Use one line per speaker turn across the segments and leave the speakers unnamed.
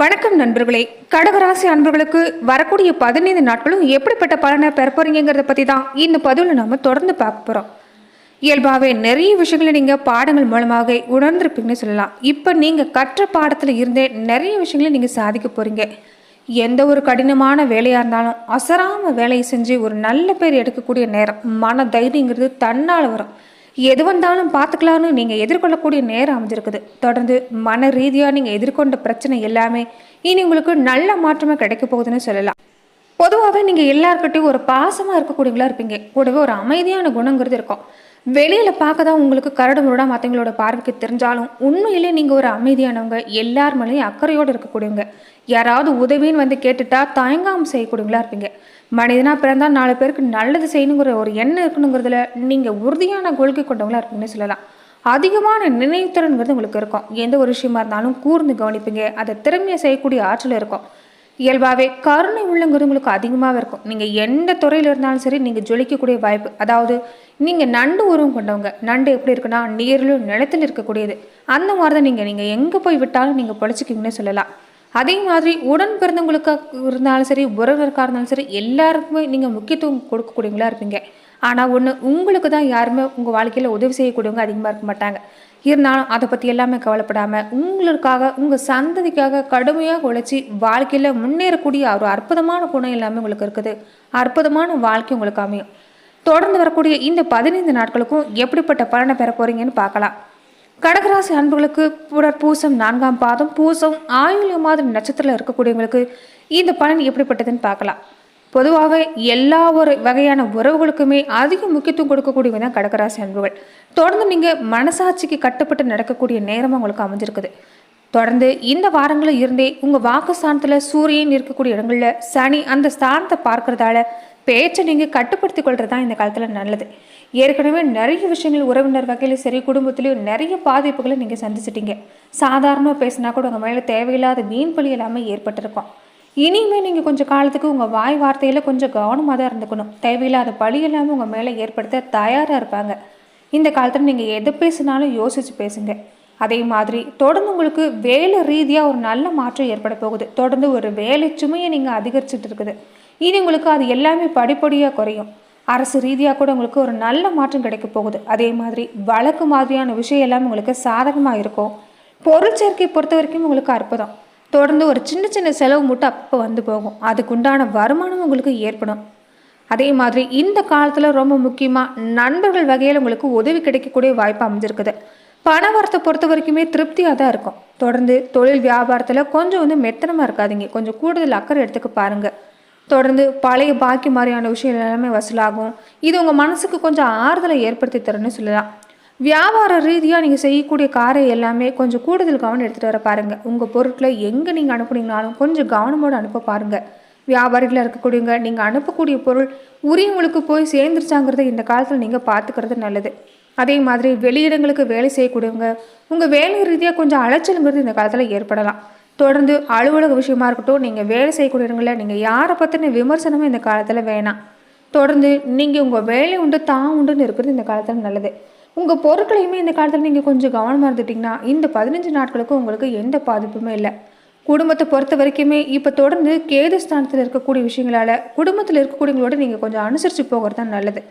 வணக்கம் நண்பர்களே. கடகராசி அன்பர்களுக்கு வரக்கூடிய 15 நாட்களும் எப்படிப்பட்ட பலனை பெற போறீங்கிறத பத்தி தான் இந்த பதிவில் நாம தொடர்ந்து பார்க்க போறோம். இயல்பாகவே நிறைய விஷயங்களை நீங்க பாடங்கள் மூலமாக உணர்ந்திருப்பீங்கன்னு சொல்லலாம். இப்ப நீங்க கற்ற பாடத்துல இருந்தே நிறைய விஷயங்களை நீங்க சாதிக்க போறீங்க. எந்த ஒரு கடினமான வேலையா இருந்தாலும் அசராம வேலையை செஞ்சு ஒரு நல்ல பேர் எடுக்கக்கூடிய நேரம். மன தைரியங்கிறது தன்னால வரும். எது வந்தாலும் பார்த்துக்கலான்னு நீங்கள் எதிர்கொள்ளக்கூடிய நேரம் அமைஞ்சிருக்குது. தொடர்ந்து மன ரீதியாக நீங்கள் எதிர்கொண்ட பிரச்சனை எல்லாமே இனி உங்களுக்கு நல்ல மாற்றமாக கிடைக்க போகுதுன்னு சொல்லலாம். பொதுவாகவே நீங்கள் எல்லாருக்கிட்டையும் ஒரு பாசமாக இருக்கக்கூடியவங்களா இருப்பீங்க. கூடவே ஒரு அமைதியான குணங்கிறது இருக்கும். வெளியில் பார்க்க தான் உங்களுக்கு கரடு முரடாக மற்றவங்களோட பார்வைக்கு தெரிஞ்சாலும் உண்மையிலே நீங்கள் ஒரு அமைதியானவங்க, எல்லார் மேலேயும் அக்கறையோடு இருக்கக்கூடியவங்க. யாராவது உதவின்னு வந்து கேட்டுட்டா தயங்காமல் செய்யக்கூடியவங்களா இருப்பீங்க. மனிதனாக பிறந்தால் 4 பேருக்கு நல்லது செய்யணுங்கிற ஒரு எண்ணம் இருக்கணுங்கிறதுல நீங்கள் உறுதியான கொள்கை கொண்டவங்களா இருப்பீங்கன்னு சொல்லலாம். அதிகமான நினைவுத்திறன்கிறது உங்களுக்கு இருக்கும். எந்த ஒரு விஷயமா இருந்தாலும் கூர்ந்து கவனிப்பீங்க. அதை திறமையை செய்யக்கூடிய ஆற்றல் இருக்கும். இயல்பாகவே கருணை உள்ளங்கிறது உங்களுக்கு அதிகமாக இருக்கும். நீங்கள் எந்த துறையில் இருந்தாலும் சரி நீங்கள் ஜொலிக்கக்கூடிய வாய்ப்பு. அதாவது நீங்கள் நண்டு உருவம் கொண்டவங்க. நண்டு எப்படி இருக்குன்னா நீரிலும் நிலத்தில் இருக்கக்கூடியது. அந்த மாதிரி தான் நீங்கள் எங்கே போய் விட்டாலும் நீங்கள் பொழைச்சிக்கிங்கன்னு சொல்லலாம். அதே மாதிரி உடன் பிறந்தவங்களுக்கு இருந்தாலும் சரி, உறவினருக்காக இருந்தாலும் சரி, எல்லாருக்குமே நீங்கள் முக்கியத்துவம் கொடுக்கக்கூடியவங்களா இருப்பீங்க. ஆனால் ஒன்று, உங்களுக்கு தான் யாருமே உங்கள் வாழ்க்கையில் உதவி செய்யக்கூடியவங்க அதிகமாக இருக்க மாட்டாங்க. இருந்தாலும் அதை பற்றி எல்லாமே கவலைப்படாமல் உங்களுக்காக, உங்கள் சந்ததிக்காக கடுமையாக உழைச்சி வாழ்க்கையில் முன்னேறக்கூடிய ஒரு அற்புதமான குணம் எல்லாமே உங்களுக்கு இருக்குது. அற்புதமான வாழ்க்கை உங்களுக்கு அமையும். தொடர்ந்து வரக்கூடிய இந்த 15 நாட்களுக்கும் எப்படிப்பட்ட பலனை பெற போறீங்கன்னு பார்க்கலாம். கடகராசி அன்புகளுக்கு பூசம் 4ஆம் பாதம், பூசம் ஆயுள்யம் மாதிரி நட்சத்திரத்தில் இருக்கக்கூடியவங்களுக்கு இந்த பலன் எப்படிப்பட்டதுன்னு பார்க்கலாம். பொதுவாக எல்லா ஒரு வகையான உறவுகளுக்குமே அதிக முக்கியத்துவம் கொடுக்கக்கூடியவங்க தான் கடகராசி அன்புகள். தொடர்ந்து நீங்கள் மனசாட்சிக்கு கட்டுப்பட்டு நடக்கக்கூடிய நேரமாக உங்களுக்கு அமைஞ்சிருக்குது. தொடர்ந்து இந்த வாரங்களில் இருந்தே உங்கள் வாக்குஸ்தானத்தில் சூரியன் இருக்கக்கூடிய இடங்களில் சனி அந்த ஸ்தானத்தை பார்க்கறதால பேச்சை நீங்கள் கட்டுப்படுத்தி கொள்வது தான் இந்த காலத்தில் நல்லது. ஏற்கனவே நிறைய விஷயங்கள் உறவினர் வகையிலும் சரி, குடும்பத்திலையும் நிறைய பாதிப்புகளை நீங்கள் சந்திச்சிட்டீங்க. சாதாரணமாக பேசினா கூட உங்கள் மேலே தேவையில்லாத வீண் பழி எல்லாமே ஏற்பட்டிருக்கும். இனிமேல் நீங்கள் கொஞ்சம் காலத்துக்கு உங்கள் வாய் வார்த்தையில் கொஞ்சம் கவனமாக தான் இருந்துக்கணும். தேவையில்லாத பழி எல்லாமே உங்கள் மேலே ஏற்படுத்த தயாராக இருப்பாங்க. இந்த காலத்தில் நீங்கள் எதை பேசினாலும் யோசித்து பேசுங்க. அதே மாதிரி தொடர்ந்து உங்களுக்கு வேலை ரீதியாக ஒரு நல்ல மாற்றம் ஏற்பட போகுது. தொடர்ந்து ஒரு வேலை சுமையை நீங்கள் அதிகரிச்சுட்டு இருக்குது. இனி உங்களுக்கு அது எல்லாமே படிப்படியாக குறையும். அரசு ரீதியாக கூட உங்களுக்கு ஒரு நல்ல மாற்றம் கிடைக்க போகுது. அதே மாதிரி வழக்கு மாதிரியான விஷயம் எல்லாம் உங்களுக்கு சாதகமாக இருக்கும். பொருள் சேர்க்கை பொறுத்த வரைக்கும் உங்களுக்கு அற்புதம். தொடர்ந்து ஒரு சின்ன சின்ன செலவு மட்டும் அப்போ வந்து போகும். அதுக்குண்டான வருமானம் உங்களுக்கு ஏற்படும். அதே மாதிரி இந்த காலத்தில் ரொம்ப முக்கியமாக நண்பர்கள் வகையில் உங்களுக்கு உதவி கிடைக்கக்கூடிய வாய்ப்பு அமைஞ்சிருக்குது. பண வரத்தை பொறுத்த வரைக்குமே திருப்தியாக தான் இருக்கும். தொடர்ந்து தொழில் வியாபாரத்தில் கொஞ்சம் மெத்தனமாக இருக்காதீங்க. கொஞ்சம் கூடுதல் அக்கறை எடுத்துக்க பாருங்கள். தொடர்ந்து பழைய பாக்கி மாதிரியான விஷயம் எல்லாமே வசூலாகும். இது உங்கள் மனசுக்கு கொஞ்சம் ஆறுதலை ஏற்படுத்தி தரும்னு சொல்லலாம். வியாபார ரீதியாக நீங்கள் செய்யக்கூடிய காரை எல்லாமே கொஞ்சம் கூடுதல் கவனம் எடுத்துகிட்டு வர பாருங்கள். உங்கள் பொருட்களை எங்கே நீங்கள் அனுப்புனீங்கனாலும் கொஞ்சம் கவனமோடு அனுப்ப பாருங்கள். வியாபாரிகளாக இருக்கக்கூடியவங்க நீங்கள் அனுப்பக்கூடிய பொருள் உரியவங்களுக்கு போய் சேர்ந்துருச்சாங்கிறத இந்த காலத்தில் நீங்கள் பார்த்துக்கிறது நல்லது. அதே மாதிரி வெளியிடங்களுக்கு வேலை செய்யக்கூடியவங்க உங்கள் வேலை ரீதியாக கொஞ்சம் அலைச்சலுங்கிறது இந்த காலத்தில் ஏற்படலாம். தொடர்ந்து அலுவலக விஷயமா இருக்கட்டும், நீங்கள் வேலை செய்யக்கூடிய இடங்களில் நீங்கள் யாரை பற்றின விமர்சனமும் இந்த காலத்தில் வேணாம். தொடர்ந்து நீங்கள் உங்கள் வேலை உண்டு தான் உண்டுன்னு இருக்கிறது இந்த காலத்தில் நல்லது. உங்கள் பொருட்களையுமே இந்த காலத்தில் நீங்கள் கொஞ்சம் கவனமாக இருந்துட்டிங்கன்னா இந்த 15 நாட்களுக்கும் உங்களுக்கு எந்த பாதிப்புமே இல்லை. குடும்பத்தை பொறுத்த வரைக்குமே இப்போ தொடர்ந்து கேது ஸ்தானத்தில் இருக்கக்கூடிய விஷயங்களால் குடும்பத்தில் இருக்கக்கூடியவங்களோட நீங்கள் கொஞ்சம் அனுசரித்து போகிறது தான் நல்லது.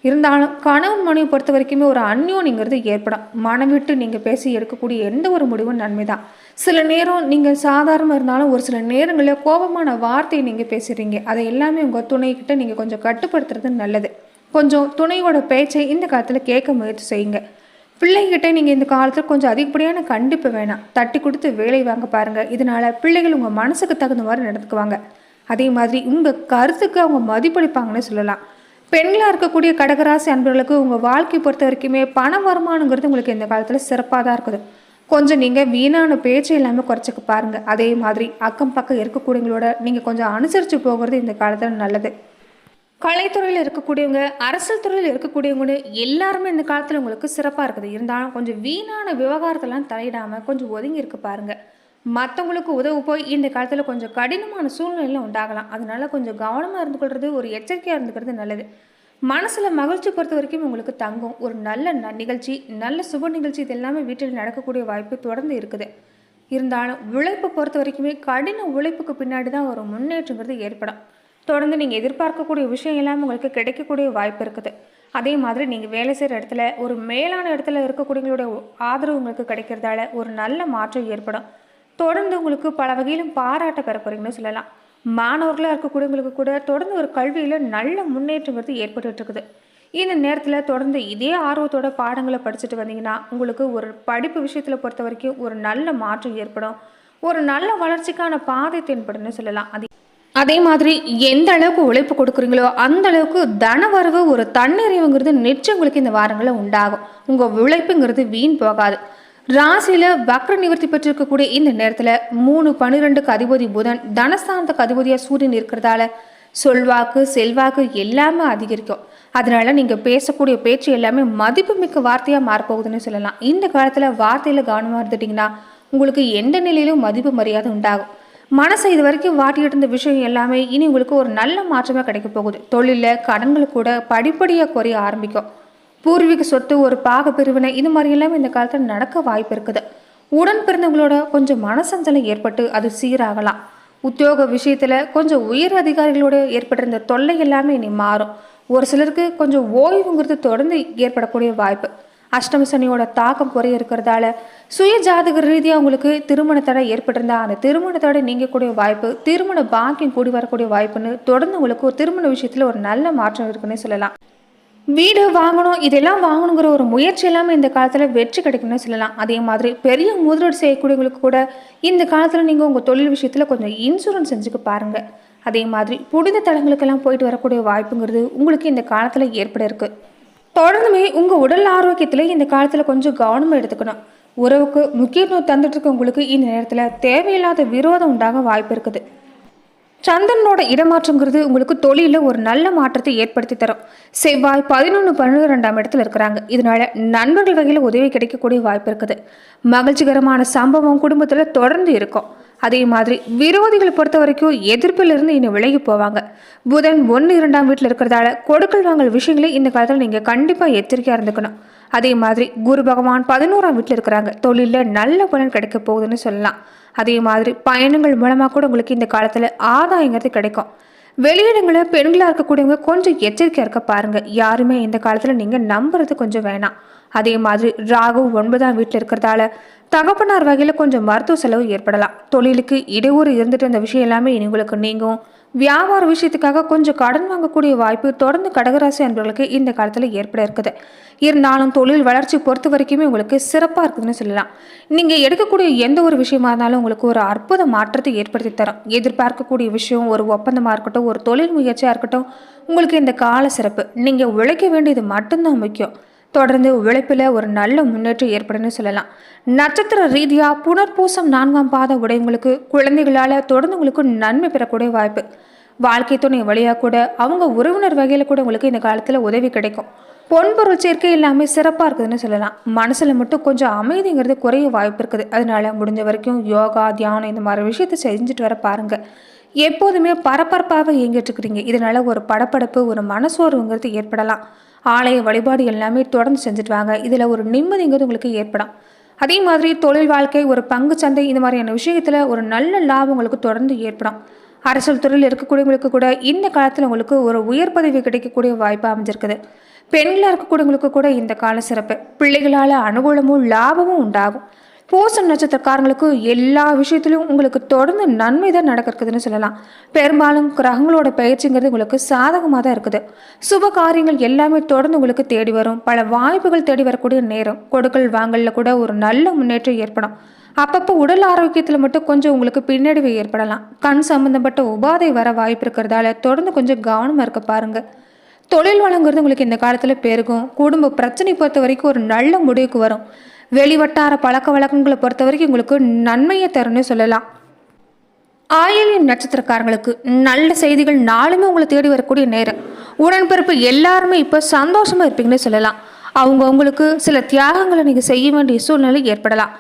இருந்தாலும் கணவன் மனைவி பொறுத்த வரைக்குமே ஒரு அந்யோன்யங்கிறது ஏற்படும். மனம் விட்டு நீங்கள் பேசி எடுக்கக்கூடிய எந்த ஒரு முடிவும் நன்மை தான். சில நேரம் நீங்கள் சாதாரணமாக இருந்தாலும் ஒரு சில நேரங்களில் கோபமான வார்த்தையை நீங்கள் பேசுகிறீங்க. அதை எல்லாமே உங்கள் துணைக்கிட்ட நீங்கள் கொஞ்சம் கட்டுப்படுத்துறது நல்லது. கொஞ்சம் துணையோட பேச்சை இந்த காலத்தில் கேட்க முயற்சி செய்யுங்க. பிள்ளைகிட்ட நீங்கள் இந்த காலத்தில் கொஞ்சம் அதிகப்படியான கண்டிப்பு வேணாம். தட்டி கொடுத்து வேலை வாங்க பாருங்கள். இதனால் பிள்ளைகள் உங்கள் மனசுக்கு தகுந்த மாதிரி நடந்துக்குவாங்க. அதே மாதிரி உங்கள் கருத்துக்கு அவங்க மதிப்பளிப்பாங்கன்னு சொல்லலாம். பெண்களாக இருக்கக்கூடிய கடகராசி அன்பர்களுக்கு உங்கள் வாழ்க்கை பொறுத்த வரைக்குமே பண வருமானங்கிறது உங்களுக்கு இந்த காலத்தில் சிறப்பாக தான் இருக்குது. கொஞ்சம் நீங்கள் வீணான பேச்சு எல்லாமே குறைச்சிக்க பாருங்கள். அதே மாதிரி அக்கம் பக்கம் இருக்கக்கூடியவங்களோட நீங்கள் கொஞ்சம் அனுசரித்து போகிறது இந்த காலத்தில் நல்லது. கலைத்துறையில் இருக்கக்கூடியவங்க, அரசியல் துறையில் இருக்கக்கூடியவங்க எல்லாருமே இந்த காலத்தில் உங்களுக்கு சிறப்பாக இருக்குது. இருந்தாலும் கொஞ்சம் வீணான விவகாரத்தெல்லாம் தலையிடாமல் கொஞ்சம் ஒதுங்கி இருக்க பாருங்கள். மற்றவங்களுக்கு உதவு போய் இந்த காலத்தில் கொஞ்சம் கடினமான சூழ்நிலை உண்டாகலாம். அதனால கொஞ்சம் கவனமாக இருந்து கொள்வது, ஒரு எச்சரிக்கையாக இருந்துக்கிறது நல்லது. மனசில் மகிழ்ச்சி பொறுத்த வரைக்கும் உங்களுக்கு தங்கும். ஒரு நல்ல நிகழ்ச்சி, நல்ல சுப நிகழ்ச்சி இது எல்லாமே வீட்டில் நடக்கக்கூடிய வாய்ப்பு தொடர்ந்து இருக்குது. இருந்தாலும் உழைப்பை பொறுத்த வரைக்குமே கடின உழைப்புக்கு பின்னாடி தான் ஒரு முன்னேற்றங்கிறது ஏற்படும். தொடர்ந்து நீங்கள் எதிர்பார்க்கக்கூடிய விஷயம் எல்லாமே உங்களுக்கு கிடைக்கக்கூடிய வாய்ப்பு இருக்குது. அதே மாதிரி நீங்கள் வேலை செய்கிற இடத்துல ஒரு மேலான இடத்துல இருக்கக்கூடியவங்களுடைய ஆதரவு உங்களுக்கு கிடைக்கிறதால ஒரு நல்ல மாற்றம் ஏற்படும். தொடர்ந்து உங்களுக்கு பல வகையிலும் பாராட்ட பெற போறீங்கன்னு சொல்லலாம். மாணவர்களாக இருக்கக்கூடியவங்களுக்கு கூட தொடர்ந்து ஒரு கல்வியில் நல்ல முன்னேற்றங்கிறது ஏற்பட்டு இருக்குது. இந்த நேரத்தில் தொடர்ந்து இதே ஆர்வத்தோட பாடங்களை படிச்சுட்டு வந்தீங்கன்னா உங்களுக்கு ஒரு படிப்பு விஷயத்தில் பொறுத்த வரைக்கும் ஒரு நல்ல மாற்றம் ஏற்படும். ஒரு நல்ல வளர்ச்சிக்கான பாதை தென்படும்னு சொல்லலாம். அதே மாதிரி எந்த அளவுக்கு உழைப்பு கொடுக்குறீங்களோ அந்த அளவுக்கு தனவரவு ஒரு தன்னிறைவுங்கிறது நிச்சயம் உங்களுக்கு இந்த வாரங்களில் உண்டாகும். உங்கள் உழைப்புங்கிறது வீண் போகாது. ராசியில வக்ர நிவர்த்தி பெற்றிருக்கக்கூடிய இந்த நேரத்தில் 3-12க்கு அதிபதி புதன், தனஸ்தானத்துக்கு அதிபதியாக சூரியன் இருக்கிறதால சொல்வாக்கு செல்வாக்கு எல்லாமே அதிகரிக்கும். அதனால நீங்க பேசக்கூடிய பேச்சு எல்லாமே மதிப்புமிக்க வார்த்தையா மாறப்போகுதுன்னு சொல்லலாம். இந்த காலத்துல வார்த்தையில கவனமா இருந்துட்டீங்கன்னா உங்களுக்கு எந்த நிலையிலும் மதிப்பு மரியாதை உண்டாகும். மனசை இது வரைக்கும் வாட்டிட்டு இருந்த விஷயம் எல்லாமே இனி உங்களுக்கு ஒரு நல்ல மாற்றமா கிடைக்க போகுது. தொழிலில் கடன்கள் கூட படிப்படியாக குறைய ஆரம்பிக்கும். பூர்வீக சொத்து, ஒரு பாக பிரிவினை, இது மாதிரி எல்லாமே இந்த காலத்தில் நடக்க வாய்ப்பு இருக்குது. உடன் பிறந்தவங்களோட கொஞ்சம் மனசஞ்சலம் ஏற்பட்டு அது சீராகலாம். உத்தியோக விஷயத்துல கொஞ்சம் உயர் அதிகாரிகளோட ஏற்பட்டிருந்த தொல்லை எல்லாமே இனி மாறும். ஒரு சிலருக்கு கொஞ்சம் ஓய்வுங்கிறது தொடர்ந்து ஏற்படக்கூடிய வாய்ப்பு. அஷ்டம சனியோட தாக்கம் குறைய இருக்கிறதால சுய ஜாதக ரீதியாக உங்களுக்கு திருமண தடை ஏற்பட்டிருந்தா அந்த திருமண தடை நீங்கக்கூடிய வாய்ப்பு, திருமண பாக்கியம் கூடி வரக்கூடிய வாய்ப்புன்னு தொடர்ந்து உங்களுக்கு ஒரு திருமண விஷயத்துல ஒரு நல்ல மாற்றம் இருக்குன்னு சொல்லலாம். வீடு வாங்கணும், இதெல்லாம் வாங்கணுங்கிற ஒரு முயற்சி எல்லாமே இந்த காலத்தில் வெற்றி கிடைக்கும்னு சொல்லலாம். அதே மாதிரி பெரிய முதலீடு செய்யக்கூடியவங்களுக்கு கூட இந்த காலத்தில் நீங்கள் உங்கள் தொழில் விஷயத்தில் கொஞ்சம் இன்சூரன்ஸ் செஞ்சுக்க பாருங்கள். அதே மாதிரி புனித தலங்களுக்கெல்லாம் போயிட்டு வரக்கூடிய வாய்ப்புங்கிறது உங்களுக்கு இந்த காலத்தில் ஏற்பட இருக்கு. தொடர்ந்துமே உங்கள் உடல் ஆரோக்கியத்தில் இந்த காலத்தில் கொஞ்சம் கவனமாக எடுத்துக்கணும். உறவுக்கு முக்கியத்துவம் தந்துட்டு இருக்க உங்களுக்கு இந்த நேரத்தில் தேவையில்லாத விரோதம் உண்டாக வாய்ப்பு இருக்குது. சந்திரனோட இடமாற்றங்கிறது உங்களுக்கு தொழிலில் ஒரு நல்ல மாற்றத்தை ஏற்படுத்தி தரும். செவ்வாய் 11-12 இடத்துல இருக்கிறாங்க. இதனால நண்பர்கள் வகையில் உதவி கிடைக்கக்கூடிய வாய்ப்பு இருக்குது. மகிழ்ச்சிகரமான சம்பவம் குடும்பத்தில் தொடர்ந்து இருக்கும். அதே மாதிரி விரோதிகளை பொறுத்த வரைக்கும் எதிர்ப்பிலிருந்து இன்னும் விலகி போவாங்க. புதன் 1-2 வீட்டில் இருக்கிறதால கொடுக்கல் வாங்கல் விஷயங்களே இந்த காலத்தில் நீங்கள் கண்டிப்பாக எச்சரிக்கையாக இருந்துக்கணும். அதே மாதிரி குரு பகவான் 11ஆம் வீட்டில் இருக்கிறாங்க. தொழிலில் நல்ல பலன் கிடைக்க போகுதுன்னு சொல்லலாம். அதே மாதிரி பயணங்கள் மூலமாக கூட உங்களுக்கு இந்த காலத்தில் ஆதாயங்கிறது கிடைக்கும். வெளியிடங்களில் பெண்களாக இருக்கக்கூடியவங்க கொஞ்சம் எச்சரிக்கையாக இருக்க பாருங்க. யாருமே இந்த காலத்தில் நீங்கள் நம்புறது கொஞ்சம் வேணாம். அதே மாதிரி ராகு 9ஆம் வீட்டில் இருக்கிறதால தகப்பனார் வகையில் கொஞ்சம் மருத்துவ செலவு ஏற்படலாம். தொழிலுக்கு இடையூறு இருந்துட்டு இருந்த விஷயம் எல்லாமே இனி உங்களுக்கு நீங்கும். வியாபார விஷயத்துக்காக கொஞ்சம் கடன் வாங்கக்கூடிய வாய்ப்பு தொடர்ந்து கடகராசி அன்பர்களுக்கு இந்த காலத்தில் ஏற்பட இருக்குது. இருந்தாலும் தொழில் வளர்ச்சி பொறுத்த வரைக்குமே உங்களுக்கு சிறப்பாக இருக்குதுன்னு சொல்லலாம். நீங்கள் எடுக்கக்கூடிய எந்த ஒரு விஷயமா இருந்தாலும் உங்களுக்கு ஒரு அற்புத மாற்றத்தை ஏற்படுத்தி தரும். எதிர்பார்க்கக்கூடிய விஷயம் ஒரு ஒப்பந்தமாக இருக்கட்டும், ஒரு தொழில் முயற்சியாக இருக்கட்டும், உங்களுக்கு இந்த கால சிறப்பு. நீங்கள் உழைக்க வேண்டியது மட்டும்தான் முக்கியம். தொடர்ந்து உழைப்பில் ஒரு நல்ல முன்னேற்றம் ஏற்படுன்னு சொல்லலாம். நட்சத்திர ரீதியாக புனர்பூசம் 4ஆம் பாத உடையவங்களுக்கு குழந்தைகளால் தொடர்ந்து உங்களுக்கு நன்மை பெறக்கூடிய வாய்ப்பு. வாழ்க்கை துணை வழியாக கூட அவங்க உறவினர் வகையில் கூட உங்களுக்கு இந்த காலத்தில் உதவி கிடைக்கும். பொன்பொருள் சேர்க்கை எல்லாமே சிறப்பாக இருக்குதுன்னு சொல்லலாம். மனசில் மட்டும் கொஞ்சம் அமைதிங்கிறது குறைய வாய்ப்பு இருக்குது. அதனால முடிஞ்ச வரைக்கும் யோகா, தியானம் இந்த மாதிரி விஷயத்தை செஞ்சுட்டு வர பாருங்கள். எப்போதுமே பரபரப்பாக இயங்கிட்டு இருக்கிறீங்க. இதனால ஒரு படப்படப்பு, ஒரு மனசோர்வுங்கிறது ஏற்படலாம். ஆலய வழிபாடு எல்லாமே தொடர்ந்து செஞ்சுட்டு வாங்க. இதில் ஒரு நிம்மதிங்கிறது உங்களுக்கு ஏற்படும். அதே மாதிரி தொழில் வாழ்க்கை, ஒரு பங்கு சந்தை, இந்த மாதிரியான விஷயத்தில் ஒரு நல்ல லாபம் உங்களுக்கு தொடர்ந்து ஏற்படும். அரசியல் துறையில் இருக்கக்கூடியவங்களுக்கு கூட இந்த காலத்தில் உங்களுக்கு ஒரு உயர் பதவி கிடைக்கக்கூடிய வாய்ப்பு அமைஞ்சிருக்குது. பெண்களாக இருக்கக்கூடியவங்களுக்கு கூட இந்த கால சிறப்பு. பிள்ளைகளால் அனுகூலமும் லாபமும் உண்டாகும். பூச நட்சத்திரக்காரங்களுக்கு எல்லா விஷயத்திலும் உங்களுக்கு தொடர்ந்து நன்மை தான் நடக்கிறதுன்னு சொல்லலாம். பெரும்பாலும் கிரகங்களோட பயிற்சிங்கிறது உங்களுக்கு சாதகமாக தான் இருக்குது. சுப காரியங்கள் எல்லாமே தொடர்ந்து உங்களுக்கு தேடி வரும். பல வாய்ப்புகள் தேடி வரக்கூடிய நேரம். கொடுக்கல் வாங்கலில் கூட ஒரு நல்ல முன்னேற்றம் ஏற்படும். அப்பப்போ உடல் ஆரோக்கியத்தில் மட்டும் கொஞ்சம் உங்களுக்கு பின்னடைவு ஏற்படலாம். கண் சம்பந்தப்பட்ட உபாதை வர வாய்ப்பு இருக்கிறதால தொடர்ந்து கொஞ்சம் கவனமாக இருக்க பாருங்க. தொழில் வளங்கிறது உங்களுக்கு இந்த காலத்தில் பெருகும். குடும்ப பிரச்சனை பொறுத்த வரைக்கும் ஒரு நல்ல முடிவுக்கு வரும். வெளிவட்டார பழக்க வழக்கங்களை பொறுத்த வரைக்கும் உங்களுக்கு நன்மையை தரும்னு சொல்லலாம். ஆயில்யம் நட்சத்திரக்காரங்களுக்கு நல்ல செய்திகள் நாளுமே உங்களை தேடி வரக்கூடிய நேரம். உடன்பிறப்பு எல்லாருமே இப்போ சந்தோஷமா இருப்பீங்கன்னு சொல்லலாம். அவங்களுக்கு சில தியாகங்களை நீங்கள் செய்ய வேண்டிய சூழ்நிலை ஏற்படலாம்.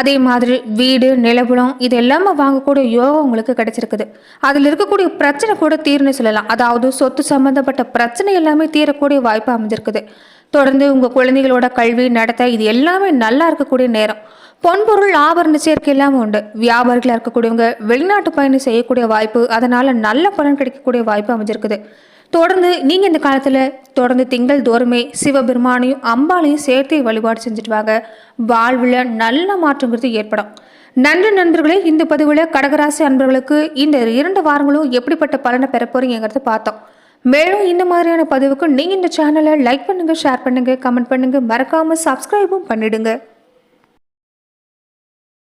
அதே மாதிரி வீடு, நிலபுலம் இது எல்லாமே வாங்கக்கூடிய யோகம் உங்களுக்கு கிடைச்சிருக்குது. அதில் இருக்கக்கூடிய பிரச்சனை கூட தீர்னு சொல்லலாம். அதாவது சொத்து சம்பந்தப்பட்ட பிரச்சனை எல்லாமே தீரக்கூடிய வாய்ப்பு அமைஞ்சிருக்குது. தொடர்ந்து உங்கள் குழந்தைகளோட கல்வி நடத்த இது எல்லாமே நல்லா இருக்கக்கூடிய நேரம். பொன்பொருள் ஆபரண சேர்க்கை எல்லாம் உண்டு. வியாபாரிகளாக இருக்கக்கூடியவங்க வெளிநாட்டு பயணம் செய்யக்கூடிய வாய்ப்பு, அதனால நல்ல பலன் கிடைக்கக்கூடிய வாய்ப்பு அமைஞ்சிருக்குது. தொடர்ந்து நீங்க இந்த காலத்துல தொடர்ந்து திங்கள் தோறுமே சிவபெருமானையும் அம்பாளையும் சேர்த்து வழிபாடு செஞ்சுட்டு வாங்க. வாழ்வுல நல்ல மாற்றங்கிறது ஏற்படும். நன்றி நண்பர்களே. இந்த பதிவுல கடகராசி அன்பர்களுக்கு இந்த 2 வாரங்களும் எப்படிப்பட்ட பலனை பெற போறீங்கிறத பார்த்தோம். மேலும் இந்த மாதிரியான பதிவுக்கு நீங்க இந்த சேனலை லைக் பண்ணுங்க, ஷேர் பண்ணுங்க, கமெண்ட் பண்ணுங்க, மறக்காம சப்ஸ்கிரைபும் பண்ணிடுங்க.